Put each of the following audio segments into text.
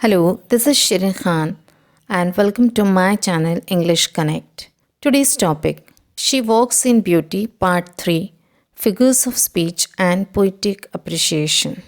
Hello, this is Shirin Khan and welcome to my channel English Connect. Today's topic, She Walks in Beauty Part 3, Figures of Speech and Poetic Appreciation.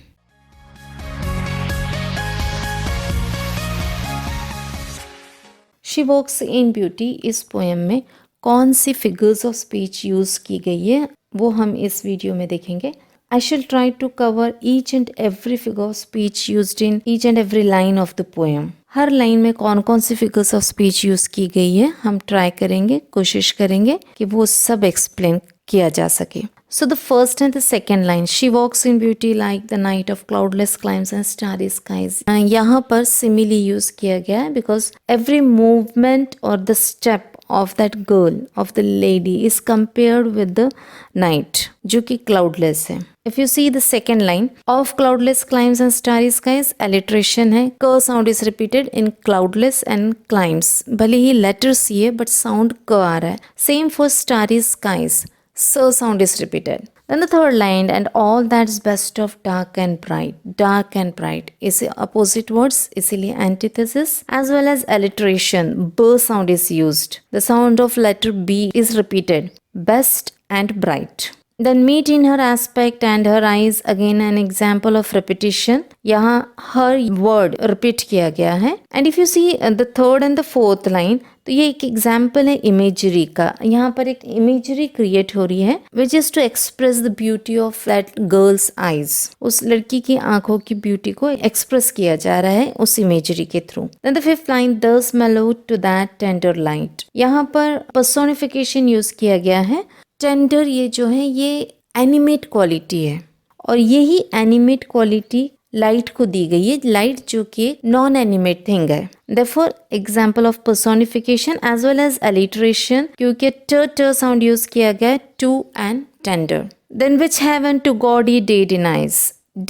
She Walks in Beauty इस poem में कौन सी figures of speech use की गई है वो हम इस video में देखेंगे. I shall try to cover each and every figure of speech used in each and every line of the poem. Her line में कौन कौन सी फिगर्स ऑफ स्पीच यूज़ की गई है हम ट्राई करेंगे, कोशिश करेंगे कि वो सब एक्सप्लेन किया जा सके. So the first and the second line, she walks in beauty like the night of cloudless climes and starry skies. यहाँ पर simile यूज़ किया गया है because every movement or the step of that girl, of the lady is compared with the night, जो कि cloudless है. If you see the second line, of cloudless climes and starry skies, alliteration है, क sound is repeated in cloudless and climes. भले ही letter C है but sound क आ रहा है. Same for starry skies, s sound is repeated. Then the third line, and all that's best of dark and bright. Dark and bright is opposite words, इसीलिए antithesis as well as alliteration. B sound is used. The sound of letter B is repeated. Best and bright. Then meet in her aspect and her eyes, again an example of repetition. यहाँ her word repeat किया गया है. And if you see the third and the fourth line, तो ये एक example है imagery का. यहाँ पर एक इमेजरी क्रिएट हो रही है which is to express the beauty of that girl's eyes. उस लड़की की आंखों की ब्यूटी को एक्सप्रेस किया जा रहा है उस इमेजरी के through. Then the fifth line, thus mellowed to that tender light. यहाँ पर पर्सोनिफिकेशन यूज किया गया है. टेंडर ये जो है ये एनिमेट क्वालिटी है और यही एनिमेट क्वालिटी लाइट को दी गई है. लाइट जो कि नॉन एनिमेट थिंग है. Therefore, example of personification as well as alliteration, क्योंकि t sound यूज किया गया है to and tender. Then which heaven to gaudy day denies.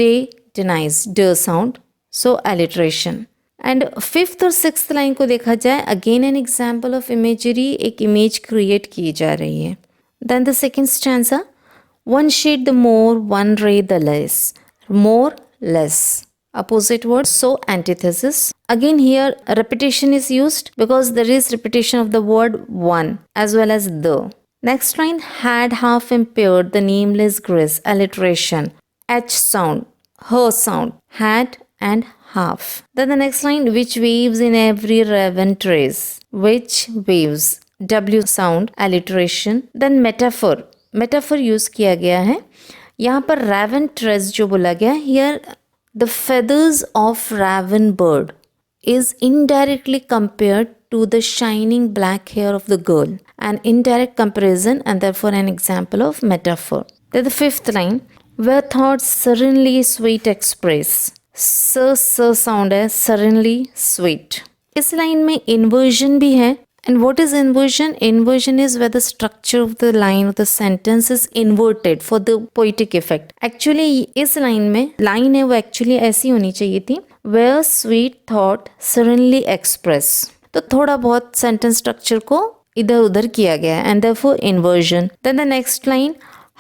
Day denies, d sound, so alliteration. And fifth और sixth line को देखा जाए, again an example of imagery, एक image create की जा रही है. Then the second stanza, one shade the more, one ray the less. More, less. Opposite word, so antithesis. Again here repetition is used because there is repetition of the word one as well as the. Next line, had half impaired the nameless grace, alliteration. H sound, her sound, had and half. Then the next line, which waves in every raven trace. Which waves, W sound, alliteration. Then metaphor, metaphor use किया गया है. यहाँ पर raven trace जो बोला गया here, the feathers of raven bird is indirectly compared to the shining black hair of the girl. An indirect comparison and therefore an example of metaphor. Then the fifth line, where thoughts serenely sweet express. S sound है, serenely sweet. इस line में inversion भी है. And what is inversion? Inversion is where the structure of the line of the sentence is inverted for the poetic effect. Actually इस line में line है वो actually ऐसी होनी चाहिए थी, where sweet thought serenely express. तो थोड़ा बहुत sentence structure को इधर उधर किया गया है and therefore inversion. Then the next line,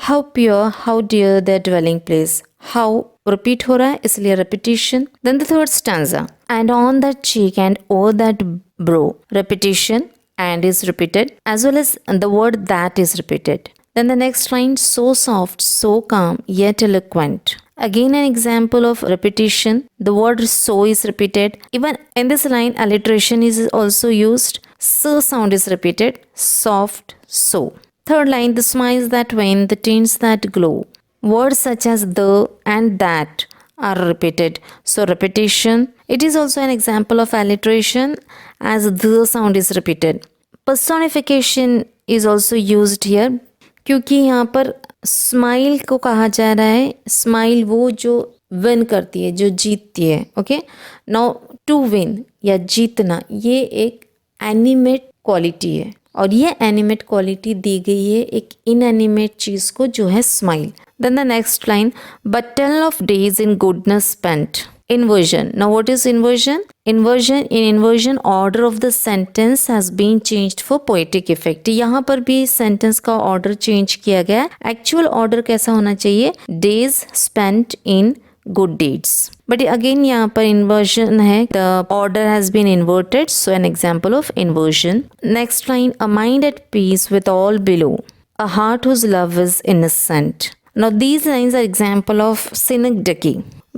how pure, how dear their dwelling place. How repeat हो रहा है इसलिए repetition. Then the third stanza, and on that cheek and over that brow. Repetition, and is repeated as well as the word that is repeated. Then the next line, so soft, so calm, yet eloquent. Again an example of repetition. The word so is repeated. Even in this line, alliteration is also used. So sound is repeated. Soft, so. Third line, the smiles that wane, the tints that glow. Words such as the and that are repeated. So repetition. It is also an example of alliteration as the sound is repeated. Personification is also used here क्योंकि यहाँ पर smile को कहा जा रहा है. Smile वो जो win करती है, जो जीतती है. Okay? Now to win या जीतना ये एक animate quality है और ये animate quality दी गई है एक inanimate चीज़ को जो है smile. Then the next line, but tell of days in goodness spent. Inversion. Now what is inversion? Inversion, in inversion order of the sentence has been changed for poetic effect. यहाँ पर भी sentence का order change किया गया है. Actual order कैसा होना चाहिए? Days spent in good deeds. But again यहाँ पर इन्वर्जन है, the order has been inverted, so an example of inversion. Next line, a mind at peace with all below, a heart whose love is innocent. Now these lines are example of synecdoche,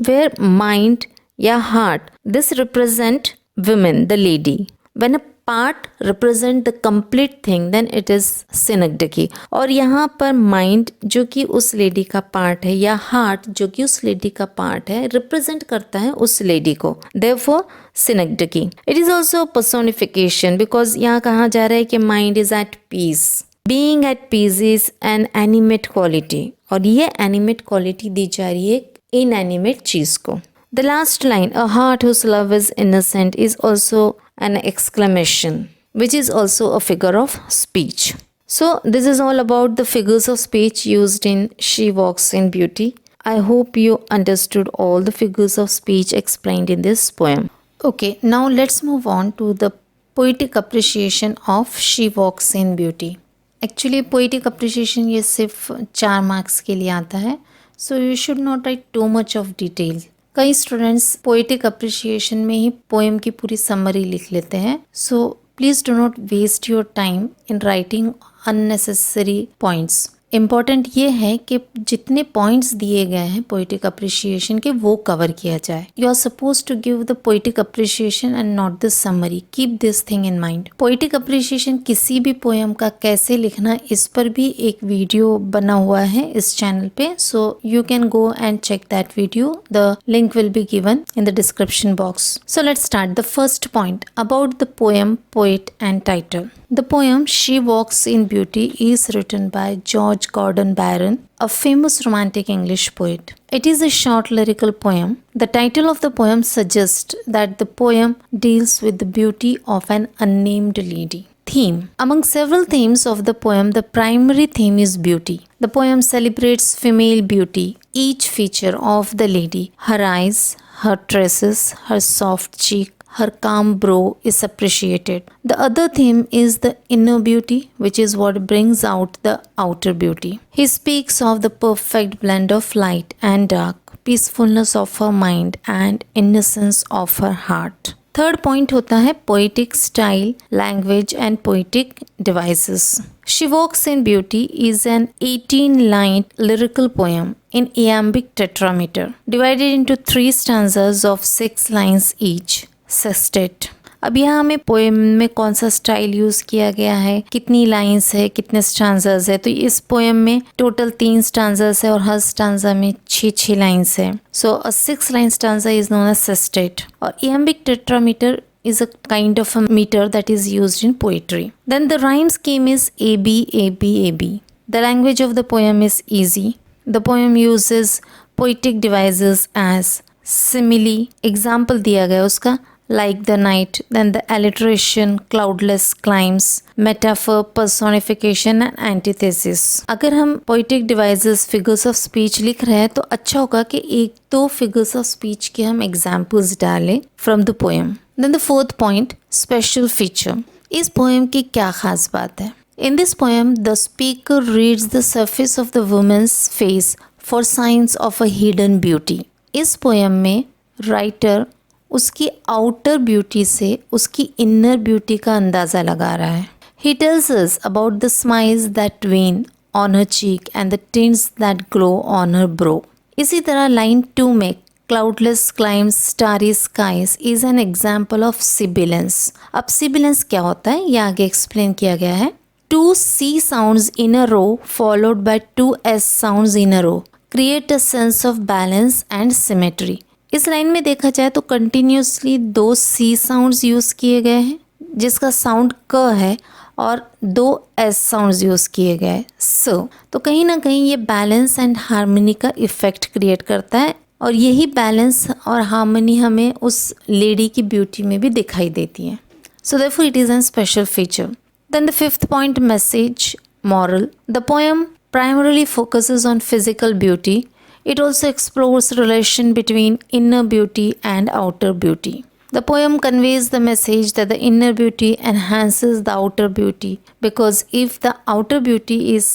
where mind या heart, this represent women, the lady. When a part represent the complete thing, then it is synecdoche. और यहाँ पर mind जो कि उस lady का part है, या heart जो कि उस lady का part है, represent करता है उस lady को, therefore synecdoche. It is also personification, because यहाँ कहा जा रहा है कि mind is at peace. Being at peace is an animate quality, और ये animate quality दी जा रही है inanimate चीज़ को. The last line, a heart whose love is innocent, is also an exclamation, which is also a figure of speech. So this is all about the figures of speech used in She Walks in Beauty. I hope you understood all the figures of speech explained in this poem. Okay, now let's move on to the poetic appreciation of She Walks in Beauty. Actually poetic appreciation ये सिर्फ 4 marks के लिए आता है, so you should not write too much of detail. कई students poetic appreciation में ही poem की पूरी समरी लिख लेते हैं, so please do not waste your time in writing unnecessary points. Important ये है कि जितने पॉइंट्स दिए गए हैं पोइटिक अप्रिशिएशन के वो कवर किया जाए. You are suppose to give the poetic appreciation and not the summary. Keep this thing in mind. Poetic appreciation किसी भी पोएम का कैसे लिखना, इस पर भी एक वीडियो बना हुआ है इस चैनल पे, so you can go and check that video. The link will be given in the description box. So let's start. The first point about the poem, poet and title. The poem She Walks in Beauty is written by George Gordon Byron, a famous romantic English poet. It is a short lyrical poem. The title of the poem suggests that the poem deals with the beauty of an unnamed lady. Theme. Among several themes of the poem, the primary theme is beauty. The poem celebrates female beauty, each feature of the lady, her eyes, her tresses, her soft cheek, her calm brow is appreciated. The other theme is the inner beauty, which is what brings out the outer beauty. He speaks of the perfect blend of light and dark, peacefulness of her mind and innocence of her heart. Third point होता है poetic style, language and poetic devices. She Walks in Beauty is an 18-line lyrical poem in iambic tetrameter, divided into 3 stanzas of 6 lines each. Sextet. अब यहाँ हमें poem में कौन सा style use किया गया है, कितनी लाइंस है, कितने स्टांजास है, तो इस पोएम में टोटल 3 स्टांजास है और हर स्टांजा में 6 लाइंस है. So a 6 line stanza is known as sestet. और iambic tetrameter is a kind of a meter that is used in poetry. Then the rhyme scheme is AB, AB, AB. The language of the poem is easy. The poem uses poetic devices as simile. Example दिया गया उसका like the night, then the alliteration, cloudless climes, metaphor, personification and antithesis. अगर हम poetic devices, figures of speech लिख रहे हैं तो अच्छा होगा कि 1-2 figures of speech के हम examples डालें from the poem. Then the fourth point, special feature. इस poem की क्या खास बात है? In this poem, the speaker reads the surface of the woman's face for signs of a hidden beauty. इस poem में writer उसकी आउटर ब्यूटी से उसकी इनर ब्यूटी का अंदाज़ा लगा रहा है. He tells us about the smiles that wane on her cheek and the tints that glow on her brow. इसी तरह लाइन 2 में cloudless climes, starry skies is an example of sibilance. अब sibilance क्या होता है ये आगे एक्सप्लेन किया गया है. 2 C sounds in a row followed by 2 S sounds in a row create a sense of balance and symmetry. इस लाइन में देखा जाए तो कंटिन्यूसली 2 C साउंड्स यूज़ किए गए हैं जिसका साउंड क है और 2 S साउंड्स यूज़ किए गए स. तो कहीं ना कहीं ये बैलेंस एंड हार्मनी का इफ़ेक्ट क्रिएट करता है और यही बैलेंस और हार्मनी हमें उस लेडी की ब्यूटी में भी दिखाई देती है. So therefore it is an special feature. Then the 5th point, message, moral. The poem primarily focuses on physical beauty. It also explores relation between inner beauty and outer beauty. The poem conveys the message that the inner beauty enhances the outer beauty because if the outer beauty is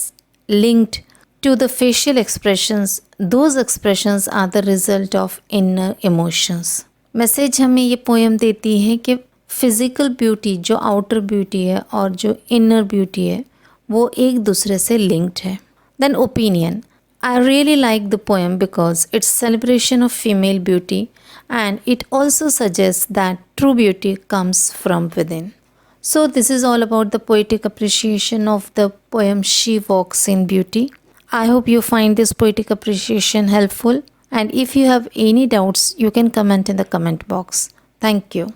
linked to the facial expressions, those expressions are the result of inner emotions. Message हमें ये poem देती है कि physical beauty, जो outer beauty है और जो inner beauty है, वो एक दूसरे से लिंक्ड है. Then opinion. I really like the poem because it's celebration of female beauty and it also suggests that true beauty comes from within. So this is all about the poetic appreciation of the poem She Walks in Beauty. I hope you find this poetic appreciation helpful, and if you have any doubts, you can comment in the comment box. Thank you.